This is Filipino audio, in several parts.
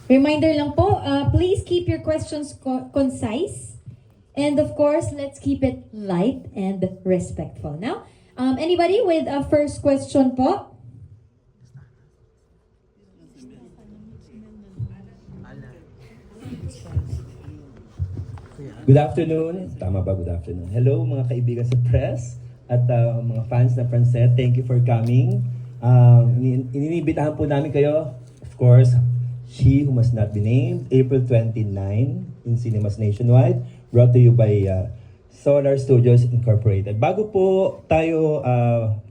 Reminder lang po, please keep your questions concise. And of course, let's keep it light and respectful. Now, anybody with a first question po? Good afternoon. Tama ba? Good afternoon. Hello mga kaibigan sa press at mga fans ng Francet. Thank you for coming. Ininibitahan po namin kayo, of course, She Who Must Not Be Named, April 29 in cinemas nationwide, brought to you by Solar Studios Incorporated. Bago po tayo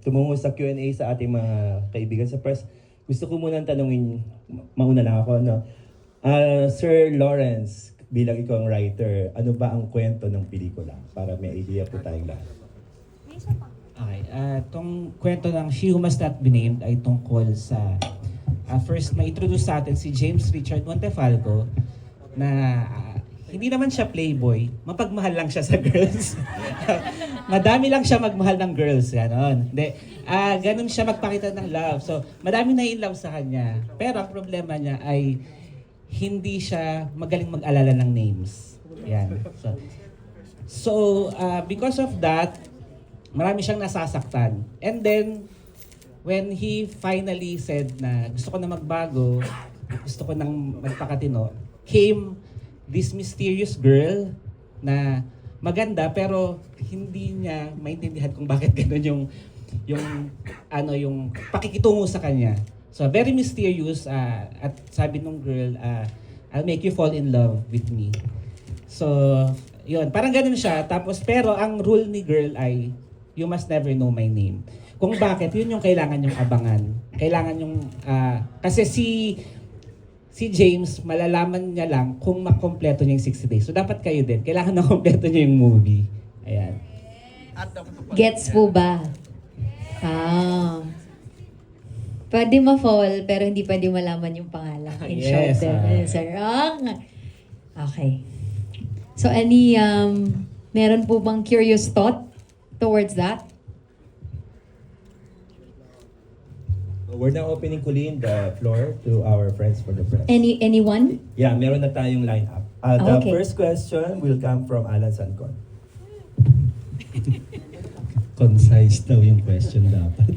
tumungo sa Q&A sa ating mga kaibigan sa press, gusto ko munang tanungin, mauna lang ako, no? Sir Lawrence, bilang ikaw ang writer, ano ba ang kwento ng pelikula? Para may idea po tayong lahat. Okay, itong kwento ng She Who Must Not Be Named ay tungkol sa first ma-introduce sa atin si James Richard Montefalco na hindi naman siya playboy, mapagmahal lang siya sa girls. Madami lang siya magmahal ng girls, gano'n. Hindi, ganun siya magpakita ng love. So, madami na in love sa kanya. Pero ang problema niya ay hindi siya magaling mag-alala ng names. Yan. So, because of that, marami siyang nasasaktan. And then, when he finally said na gusto ko na magbago, gusto ko nang magpakatino, came this mysterious girl na maganda pero hindi niya maintindihan kung bakit gano'n yung pakikitungo sa kanya. So very mysterious at sabi nung girl, I'll make you fall in love with me. So, yun, parang ganun siya. Tapos pero ang rule ni girl ay you must never know my name. Kung bakit, yun yung kailangan yung abangan. Kailangan yung kasi si James, malalaman niya lang kung makompleto niya yung 60 days. So dapat kayo din, kailangan na kompleto niya yung movie. Ayan. Gets po ba? Pwede ma-fall, pero hindi pwede malaman yung pangalan. In Yes, short, sir. Okay. So, meron po bang curious thought towards that? We're now opening Colleen the floor to our friends for the press. Anyone? Yeah, meron na tayong line-up. The Okay. first question will come from Alan Sancon. Concise daw yung question dapat.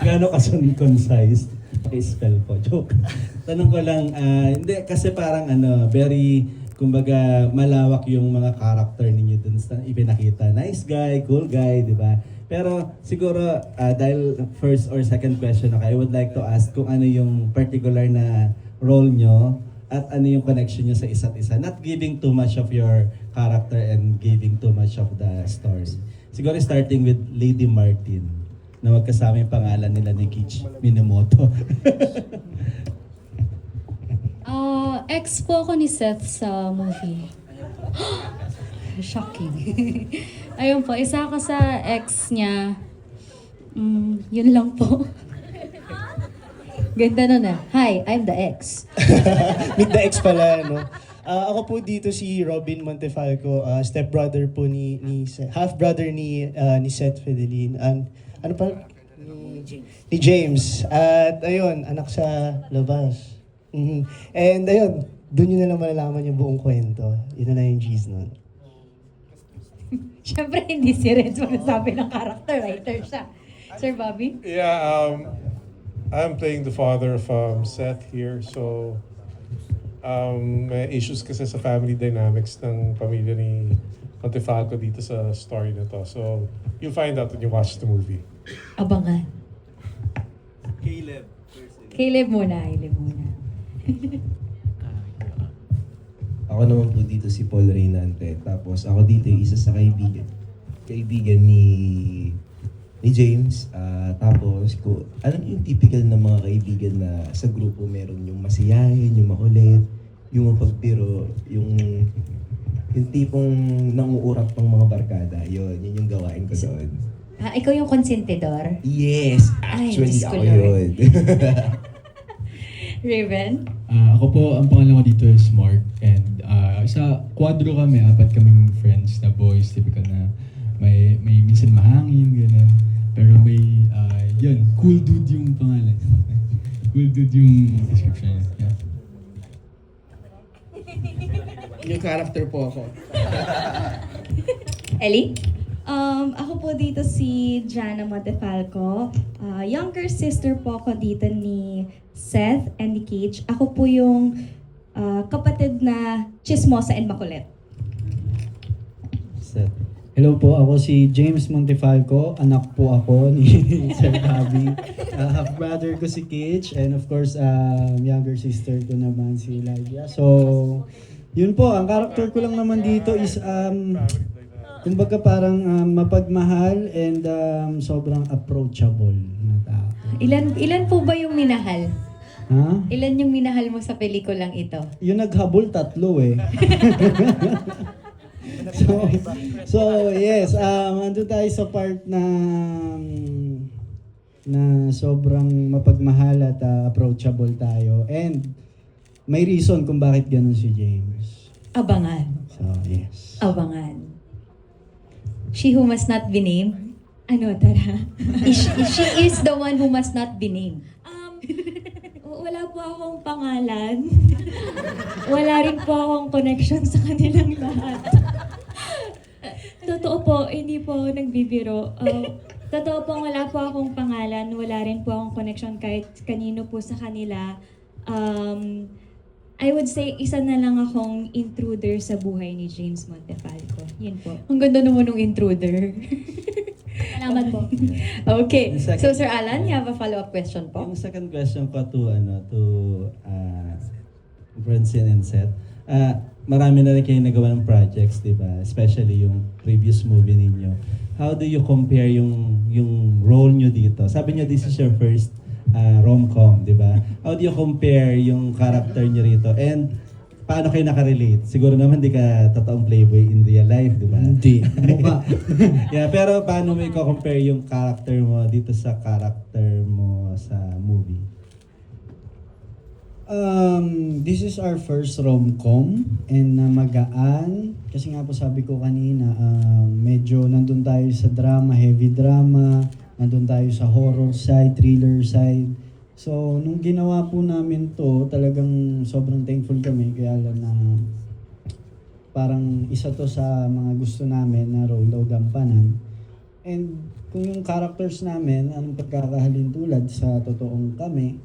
Gaano ka concise? I-spell po. Joke. Tanong ko lang, hindi, kasi parang very, kumbaga, malawak yung mga character ninyo dun sa ipinakita. Nice guy, cool guy, di ba? Pero siguro, dahil first or second question ako, I would like to ask kung ano yung particular na role nyo at ano yung connection nyo sa isa't isa. Not giving too much of your character and giving too much of the stories. Siguro starting with Lady Martin, na magkasama yung pangalan nila ni Kitch Minamoto. Ex po ako ni Seth sa movie. Shocking. Ayun po, isa ako sa ex niya. Yun lang po. Ganda nun ah. Hi, I'm the ex. Meet the ex pala, no? Ako po dito si Robin Montefalco, stepbrother po ni half-brother ni Seth Fidelin. And, ano pa? Ni James. At ayun, anak sa labas. And ayun, doon nyo na lang malalaman yung buong kwento. Yun na lang yung G's nun. Siyempre, hindi si Renz magsasabi ng character, writer siya. Sir Bobby? Yeah, I'm playing the father of Seth here, so may issues kasi sa family dynamics ng pamilya ni Montefalco dito sa story na to. So, you'll find out when you watch the movie. Abangan. Caleb. Caleb muna. Ako naman po dito si Paul Reynante. Tapos ako dito yung isa sa kaibigan ni James. Tapos alam niyo yung typical na mga kaibigan na sa grupo meron yung masiyahin, yung makulit, yung mapagpiro, yung tipong nanguurak pang mga barkada. Yun yung gawain ko doon. Ikaw yung konsentidor? Yes! Ay, Actually, Diyos ko, ako Lord. yun. Raven? Ako po, ang pangalan ko dito is Mark. And sa kwadro kami, 4 kaming friends na boys. Typical na may minsan mahangin, gano'n. Pero may, yun, cool dude yung pangalan. good yung description niya. Yeah. Yung character po ako. Ellie? Ako po dito si Jana Montefalco. Younger sister po ako dito ni Seth and ni Cage. Ako po yung kapatid na chismosa and makulit. Seth. Hello po, ako si James Montefalco. Anak po ako ni Sir Gabby. Half-brother ko si Kitch and of course, younger sister ko naman si Lydia. So, yun po, ang character ko lang naman dito is kumbaga parang mapagmahal and sobrang approachable na tao. Ilan po ba yung minahal? Ha? Ilan yung minahal mo sa pelikulang ito? Yung naghabol, 3 eh. So yes, andun tayo sa part na sobrang mapagmahal at approachable tayo. And may reason kung bakit ganun si James. Abangan. So yes. Abangan. She who must not be named? Ano, tara? She is the one who must not be named. Wala po akong pangalan. Wala rin po akong connection sa kanilang lahat. Totoo po, hindi po nagbibiro. Totoo po, wala po akong pangalan. Wala rin po akong connection kahit kanino po sa kanila. I would say, isa na lang akong intruder sa buhay ni James Montefalco. Yun po. Ang ganda naman ng intruder. Salamat po. Okay. The second- So Sir Alan, you have a follow-up question po? Yung second question ko to Francine and Seth. Marami na rin kayo nagawa ng projects, di ba? Especially yung previous movie ninyo. How do you compare yung role nyo dito? Sabi nyo, this is your first rom-com, di ba? How do you compare yung character nyo rito? And paano kayo nakarelate? Siguro naman di ka totoong playboy in real life, di ba? Hindi. Mukha. Yeah, pero paano mo i-compare yung character mo dito sa character mo sa movie? This is our first rom-com and magaan. Kasi nga po sabi ko kanina, medyo nandun tayo sa drama, heavy drama. Nandun tayo sa horror side, thriller side. So, nung ginawa po namin to, talagang sobrang thankful kami. Kaya lang na parang isa to sa mga gusto namin na role daw gampanan. And kung yung characters namin, anong pagkakahalin tulad sa totoong kami,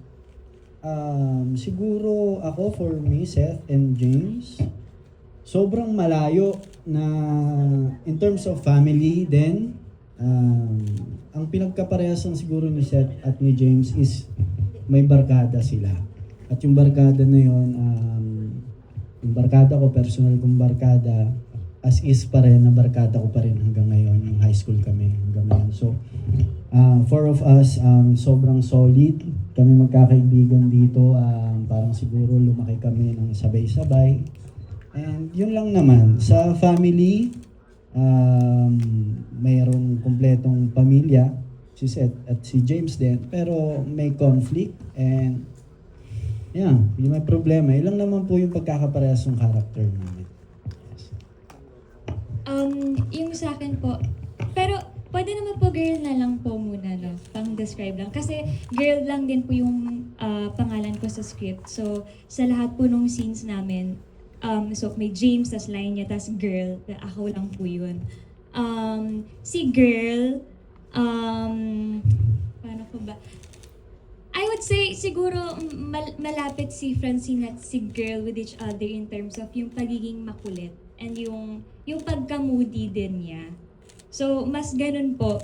siguro ako, for me, Seth and James, sobrang malayo na in terms of family din. Ang pinagkaparehasan siguro ni Seth at ni James is may barkada sila. At yung barkada na yun, yung barkada ko, personal kong barkada, as is pa rin, na barkada ko pa rin hanggang ngayon, yung high school kami hanggang ngayon. So, 4 of us, sobrang solid. Kami magkakaibigan dito, parang siguro lumaki kami ng sabay-sabay. And yun lang naman, sa family, mayroong kumpletong pamilya, si Seth at si James din, pero may conflict and yeah, yung may problema. Ilang naman po yung pagkakaparehas ng character namin. Yung sa akin po, pero pwede naman po girl na lang po muna, no? Pang-describe lang. Kasi girl lang din po yung pangalan ko sa script. So, sa lahat po nung scenes namin, so may James, tas line niya, tas girl, ako lang po yun. Si girl, paano po ba? I would say siguro malapit si Francine at si girl with each other in terms of yung pagiging makulit and yung pagka-moody din niya. So, mas ganun po.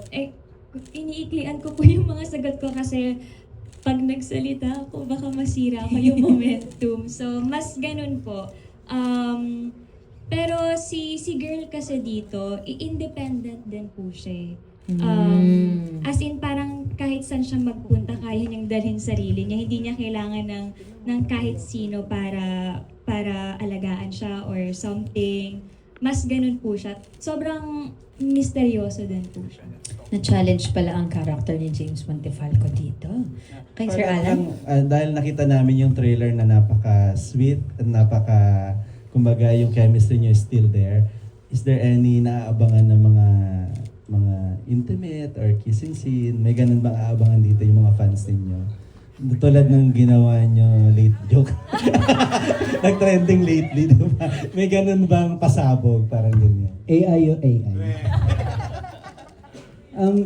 Iniiklian ko po yung mga sagot ko kasi pag nagsalita ako, baka masira ko yung momentum. So, mas ganun po. Pero si girl kasi dito, independent din po siya. As in parang kahit saan siya magpunta, kaya niyang dalhin sarili niya. Hindi niya kailangan ng kahit sino para alagaan siya or something. Mas ganun po siya. Sobrang misteryoso din po siya. Na-challenge pala ang character ni James Montefalco dito. Kay Sir Alan? Dahil nakita namin yung trailer na napaka-sweet at kumbaga yung chemistry niyo is still there. Is there any naaabangan na mga intimate or kissing scene? May ganun bang aabangan dito yung mga fans ninyo? Tulad ng ginawa nyo late joke. Nag-trending lately, di ba? May ganun bang pasabog? Parang ganyan. AI o AI?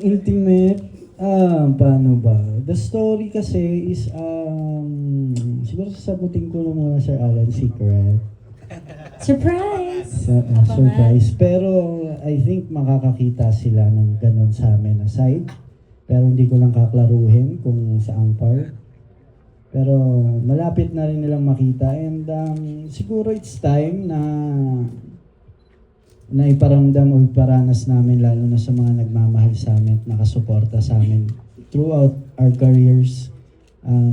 Intimate, paano ba? The story kasi is, siguro sasagutin ko na muna Sir Alan secret. Surprise! Surprise. Pero I think makakakita sila ng ganun sa amin aside. Pero hindi ko lang kaklaruhin kung saang part. Pero malapit na rin nilang makita and siguro it's time na iparamdam o iparanas namin lalo na sa mga nagmamahal sa amin at nakasuporta sa amin throughout our careers.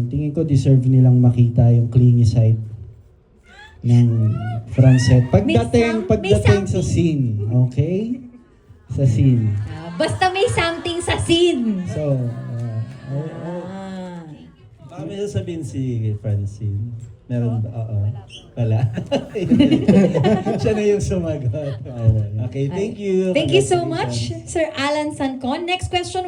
Tingin ko deserve nilang makita yung clingy side ng Francet. Pagdating sa scene, okay? Sa scene. Basta may something sa scene. So, Baka may sasabihin si Francine. Meron ba? Oo. Wala. Siya na yung sumagot. Okay, thank you. Thank you so much, Sir Alan Sancon. Next question.